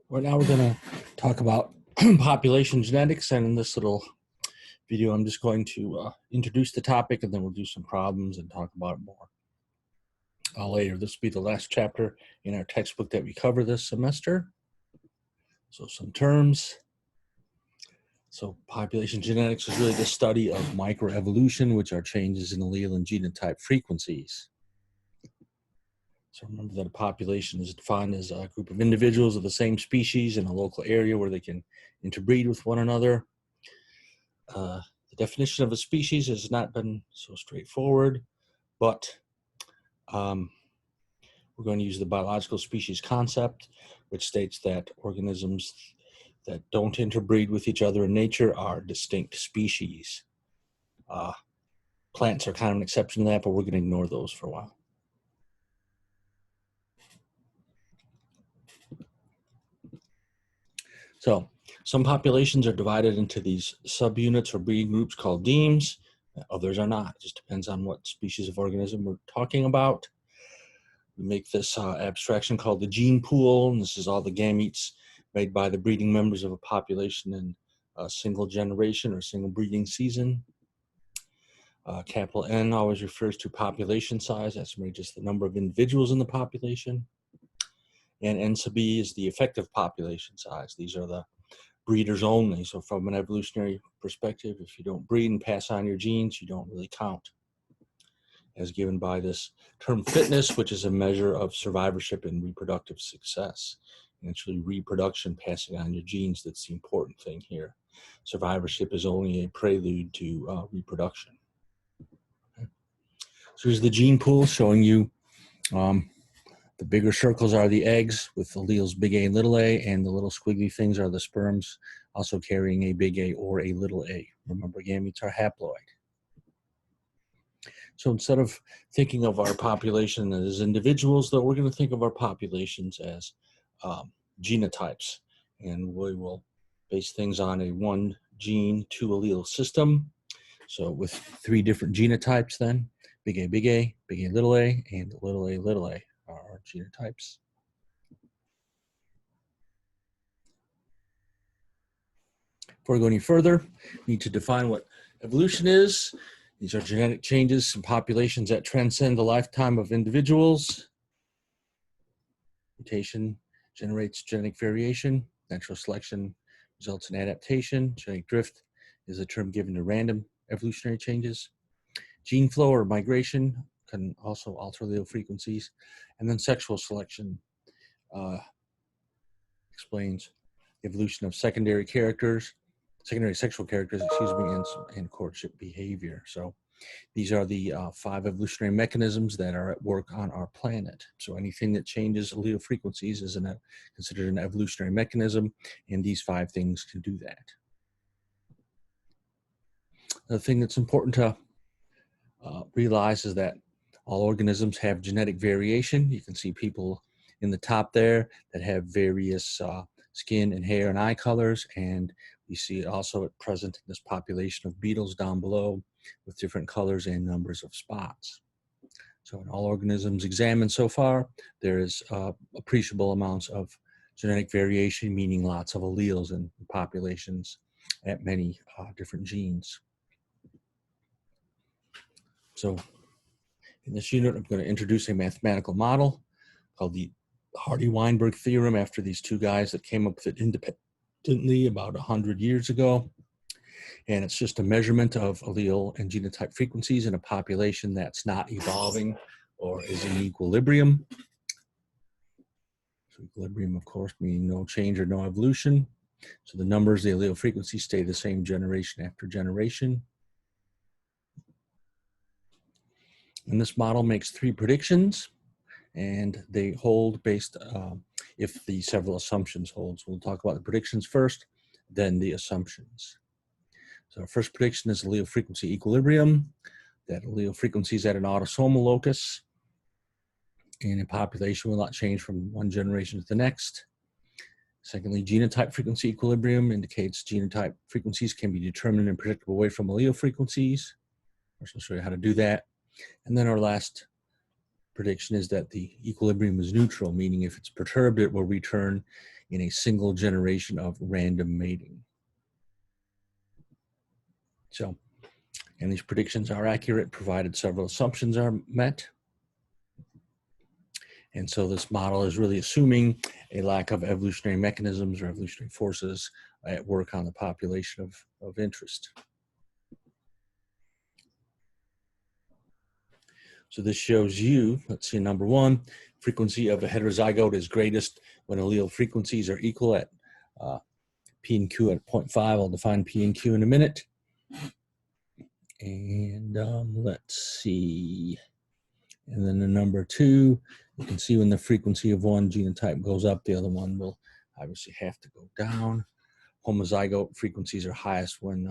Right now we're going to talk about population genetics, and in this little video I'm just going to introduce the topic, and then we'll do some problems and talk about it more later. This will be the last chapter in our textbook that we cover this semester. So some terms. So population genetics is really the study of microevolution, which are changes in allele and genotype frequencies. So remember that a population is defined as a group of individuals of the same species in a local area where they can interbreed with one another. The definition of a species has not been so straightforward, but we're going to use the biological species concept, which states that organisms that don't interbreed with each other in nature are distinct species. Plants are kind of an exception to that, but we're going to ignore those for a while. So some populations are divided into these subunits or breeding groups called demes. Others are not. It just depends on what species of organism we're talking about. We make this abstraction called the gene pool, and this is all the gametes made by the breeding members of a population in a single generation or single breeding season. Capital N always refers to population size. That's really just the number of individuals in the population. And N sub E is the effective population size. These are the breeders only. So from an evolutionary perspective, if you don't breed and pass on your genes, you don't really count, as given by this term fitness, which is a measure of survivorship and reproductive success. And it's really reproduction, passing on your genes, that's the important thing here. Survivorship is only a prelude to reproduction. Okay. So here's the gene pool showing you the bigger circles are the eggs with alleles big A and little a, and the little squiggly things are the sperms, also carrying a big A or a little a. Remember, gametes are haploid. So instead of thinking of our population as individuals, though, we're going to think of our populations as genotypes. And we will base things on a one gene, two allele system. So with three different genotypes then, big A, little a, and little a are our genotypes. Before we go any further, we need to define what evolution is. These are genetic changes in populations that transcend the lifetime of individuals. Mutation generates genetic variation. Natural selection results in adaptation. Genetic drift is a term given to random evolutionary changes. Gene flow or migration can also alter allele frequencies. And then sexual selection explains the evolution of secondary sexual characters, and courtship behavior. So these are the 5 evolutionary mechanisms that are at work on our planet. So anything that changes allele frequencies is considered an evolutionary mechanism, and these 5 things can do that. The thing that's important to realize is that all organisms have genetic variation. You can see people in the top there that have various skin and hair and eye colors, and we see it also present in this population of beetles down below with different colors and numbers of spots. So in all organisms examined so far, there is appreciable amounts of genetic variation, meaning lots of alleles in populations at many different genes. So in this unit, I'm going to introduce a mathematical model called the Hardy-Weinberg theorem, after these 2 guys that came up with it independently about 100 years ago. And it's just a measurement of allele and genotype frequencies in a population that's not evolving or is in equilibrium. So equilibrium, of course, meaning no change or no evolution. So the numbers, the allele frequencies, stay the same generation after generation. And this model makes 3 predictions, and they hold based if the several assumptions hold. So we'll talk about the predictions first, then the assumptions. So our first prediction is allele frequency equilibrium. That allele frequency is at an autosomal locus, and a population will not change from one generation to the next. Secondly, genotype frequency equilibrium indicates genotype frequencies can be determined in a predictable way from allele frequencies. I'll show you how to do that. And then our last prediction is that the equilibrium is neutral, meaning if it's perturbed, it will return in a single generation of random mating. So, and these predictions are accurate provided several assumptions are met. And so this model is really assuming a lack of evolutionary mechanisms or evolutionary forces at work on the population of interest. So this shows you, let's see, number one, frequency of a heterozygote is greatest when allele frequencies are equal at P and Q at 0.5. I'll define P and Q in a minute. And let's see. And then the number two, you can see when the frequency of one genotype goes up, the other one will obviously have to go down. Homozygote frequencies are highest when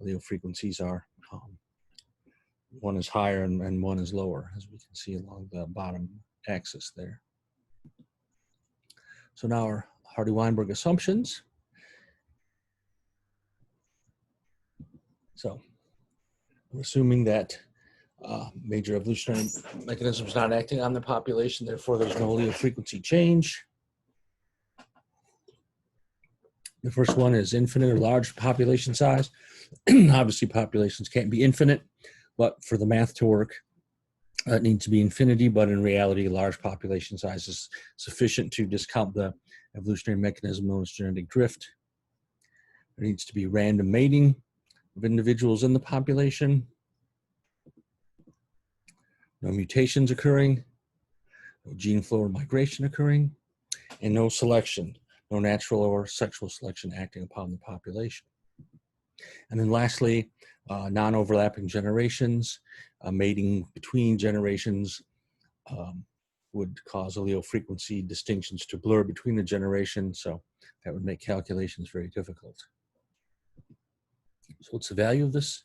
allele frequencies are, one is higher and one is lower, as we can see along the bottom axis there. So now our Hardy-Weinberg assumptions. So we're assuming that major evolutionary mechanisms not acting on the population, therefore there's no allele frequency change. The first one is infinite or large population size. Obviously populations can't be infinite, but for the math to work, it needs to be infinity, but in reality, large population size is sufficient to discount the evolutionary mechanism known as genetic drift. There needs to be random mating of individuals in the population. No mutations occurring, no gene flow or migration occurring, and no selection, no natural or sexual selection acting upon the population. And then lastly, non-overlapping generations, mating between generations would cause allele frequency distinctions to blur between the generations, so that would make calculations very difficult. So what's the value of this?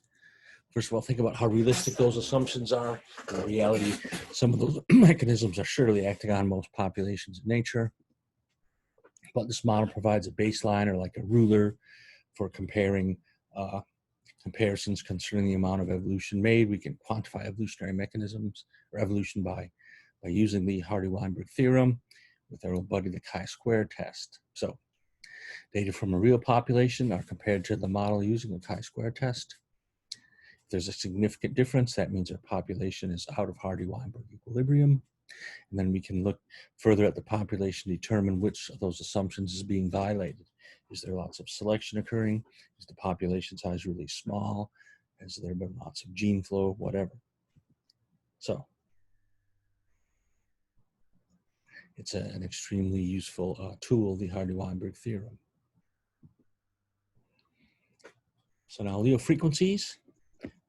First of all, think about how realistic those assumptions are. In reality, some of those mechanisms are surely acting on most populations in nature. But this model provides a baseline or like a ruler for comparing comparisons concerning the amount of evolution made. We can quantify evolutionary mechanisms or evolution by using the Hardy-Weinberg theorem with our old buddy, the chi-square test. So data from a real population are compared to the model using the chi-square test. If there's a significant difference, that means our population is out of Hardy-Weinberg equilibrium. And then we can look further at the population, determine which of those assumptions is being violated. Is there lots of selection occurring? Is the population size really small? Has there been lots of gene flow, whatever? So it's an extremely useful tool, the Hardy-Weinberg theorem. So now allele frequencies.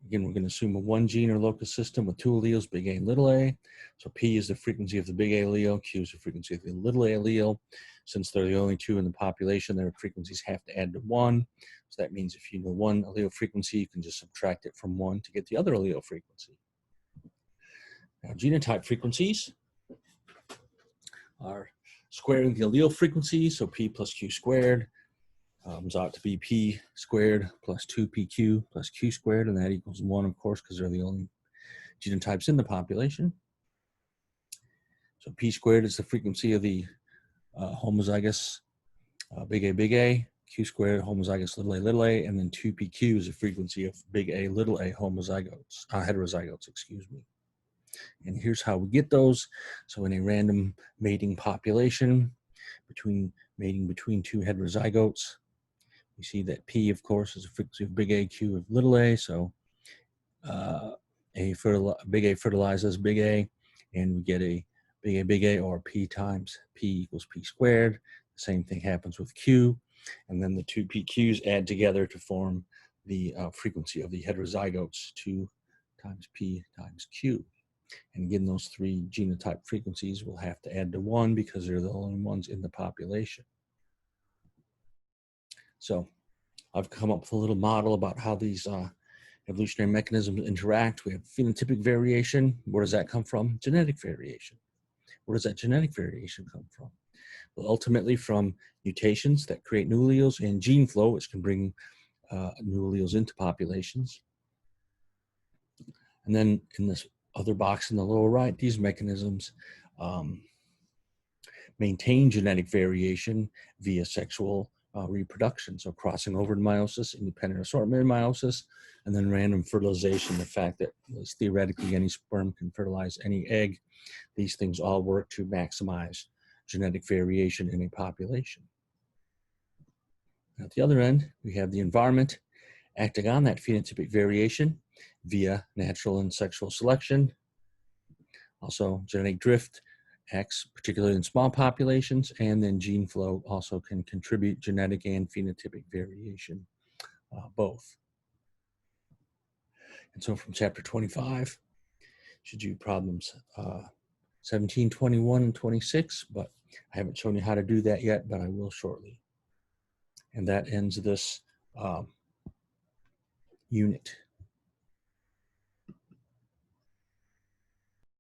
Again, we're going to assume a one gene or locus system with two alleles, big A and little a. So P is the frequency of the big A allele, Q is the frequency of the little a allele. Since they're the only two in the population, their frequencies have to add to one. So that means if you know one allele frequency, you can just subtract it from one to get the other allele frequency. Now, genotype frequencies are squaring the allele frequency, so P plus Q squared comes out to be P squared plus 2PQ plus Q squared, and that equals 1, of course, because they're the only genotypes in the population. So P squared is the frequency of the homozygous big A, Q squared homozygous little a, and then 2PQ is the frequency of big A, little a homozygotes, heterozygotes, excuse me. And here's how we get those. So in a random mating population, mating between two heterozygotes, we see that P, of course, is a frequency of big A, Q of little a. So big A fertilizes big A, and we get a big A, or P times P equals P squared. The same thing happens with Q. And then the two PQs add together to form the frequency of the heterozygotes, 2 times P times Q. And again, those three genotype frequencies will have to add to 1 because they're the only ones in the population. So I've come up with a little model about how these evolutionary mechanisms interact. We have phenotypic variation. Where does that come from? Genetic variation. Where does that genetic variation come from? Well, ultimately from mutations that create new alleles and gene flow, which can bring new alleles into populations. And then in this other box in the lower right, these mechanisms maintain genetic variation via sexual reproduction. So crossing over to meiosis, independent assortment in meiosis, and then random fertilization, the fact that theoretically any sperm can fertilize any egg. These things all work to maximize genetic variation in a population. At the other end, we have the environment acting on that phenotypic variation via natural and sexual selection. Also, genetic drift acts particularly in small populations, and then gene flow also can contribute genetic and phenotypic variation, both. And so from chapter 25, should do problems 17, 21, and 26, but I haven't shown you how to do that yet, but I will shortly. And that ends this unit.